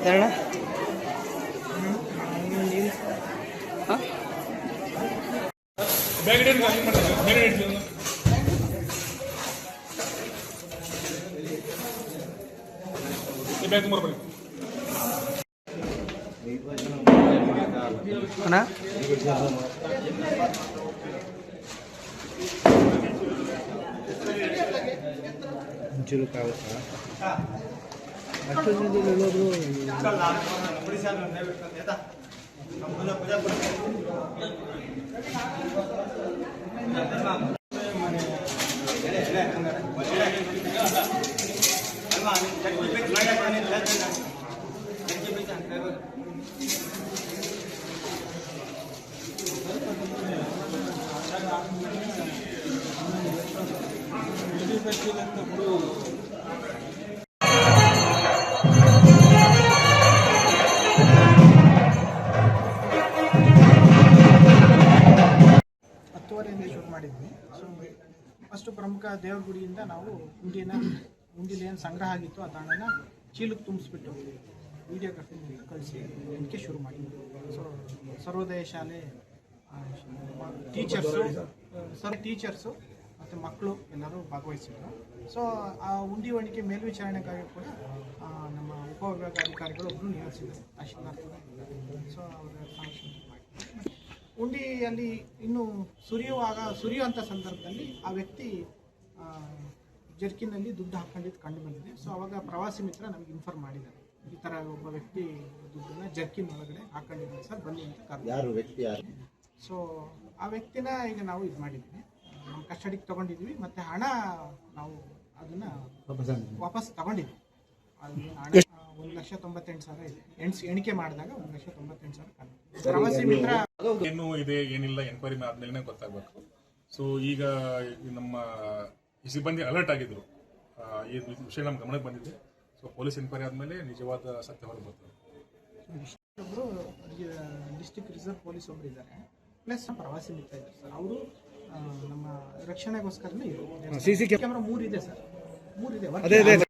ಯಾರಣ್ಣ ಅಣ್ಣ ಒಂಚೂರು ಕಾಗುತ್ತಾ ಅಷ್ಟು ಜನದಲ್ಲಿ ಹೇಳೋದು ಹತ್ತುವರೆಯಿಂದ ಶೂಟ್ ಮಾಡಿದ್ವಿ. ಸೊ ಫಸ್ಟು ಪ್ರಮುಖ ದೇವ್ರ ಗುಡಿಯಿಂದ ನಾವು ಉಂಡಿಲಿ ಏನು ಸಂಗ್ರಹ ಆಗಿತ್ತು ಆ ಹಣನ ಚೀಲಕ್ಕೆ ತುಂಬಿಸ್ಬಿಟ್ಟು ವಿಡಿಯೋಗ್ರಫಿ ಕಳಿಸಿ ಅದಕ್ಕೆ ಶುರು ಮಾಡಿದ್ವಿ. ಸೊ ಸರ್ವೋದಯ ಶಾಲೆ ಟೀಚರ್ಸು ಮತ್ತು ಮಕ್ಕಳು ಎಲ್ಲರೂ ಭಾಗವಹಿಸಿದ್ರು. ಸೊ ಆ ಉಂಡಿ ಹೊಣಿಕೆ ಮೇಲ್ವಿಚಾರಣೆಗಾಗಿ ಕೂಡ ನಮ್ಮ ಉಪವಿಭಾಗಾಧಿಕಾರಿಗಳು ಒಬ್ಬರು ನಿಯೋಜಿಸಿದರು, ತಹಶೀಲ್ದಾರ್ ಕೂಡ ಇದ್ದಾರೆ. ಸೊ ಅವರ ಫಂಕ್ಷನ್ ಮಾಡಿ ಉಂಡಿಯಲ್ಲಿ ಇನ್ನು ಸುರಿಯುವಂಥ ಸಂದರ್ಭದಲ್ಲಿ ಆ ವ್ಯಕ್ತಿ ಜರ್ಕಿನಲ್ಲಿ ದುಡ್ಡು ಹಾಕೊಂಡಿದ್ದು ಕಂಡು ಬಂದಿದೆ. ಸೊ ಅವಾಗ ಪ್ರವಾಸಿ ಮಿತ್ರ ನಮಗೆ ಇನ್ಫಾರ್ಮ್ ಮಾಡಿದ್ದಾರೆ, ಈ ಥರ ಒಬ್ಬ ವ್ಯಕ್ತಿ ದುಡ್ಡನ್ನು ಜರ್ಕಿನ್ ಒಳಗಡೆ ಹಾಕೊಂಡಿದ್ದಾರೆ ಸರ್, ಬನ್ನಿ ಅಂತ ಕರೆದು. ಸೊ ಆ ವ್ಯಕ್ತಿನ ಈಗ ನಾವು ಇದು ಮಾಡಿದ್ವಿ, ನಮ್ಮ ಕಸ್ಟಡಿಗೆ ತೊಗೊಂಡಿದ್ವಿ. ಮತ್ತು ಹಣ ನಾವು ಅದನ್ನು ವಾಪಸ್ ತಗೊಂಡಿದ್ವಿ. ಅದು ಹಣ 1,98,000 ಇದೆ. ಎಣಿಕೆ ಮಾಡಿದಾಗ 1,98,000 ಪ್ರವಾಸಿ ಮಿತ್ರ ಏನು ಇದೆ ಏನಿಲ್ಲ ಎನ್ಕ್ವೈರಿ ಆದ್ಮೇಲೆ ಗೊತ್ತಾಗಬೇಕು. ಸೊ ಈಗ ನಮ್ಮ ಸಿಬ್ಬಂದಿ ಅಲರ್ಟ್ ಆಗಿದ್ರು, ಈ ವಿಷಯ ನಮ್ಮ ಗಮನಕ್ಕೆ ಬಂದಿದೆ. ಸೊ ಪೊಲೀಸ್ ಎನ್ಕ್ವೈರಿ ಆದಮೇಲೆ ನಿಜವಾದ ಸತ್ಯ ಹೊರಗೆ ಬರ್ತದೆ. ಒಬ್ಬರು ಡಿಸ್ಟ್ರಿಕ್ಟ್ ರಿಸರ್ವ್ ಪೊಲೀಸ್ ಒಬ್ಬರು ಇದ್ದಾರೆ, ಪ್ಲಸ್ ಪ್ರವಾಸಿ ಮಿತ್ರ ಇದ್ದಾರೆ ಸರ್. ಅವರು ನಮ್ಮ ರಕ್ಷಣೆಗೋಸ್ಕರನೇ CC ಕ್ಯಾಮೆರಾ 3 ಇದೆ ಸರ್, 3 ಇದೆ.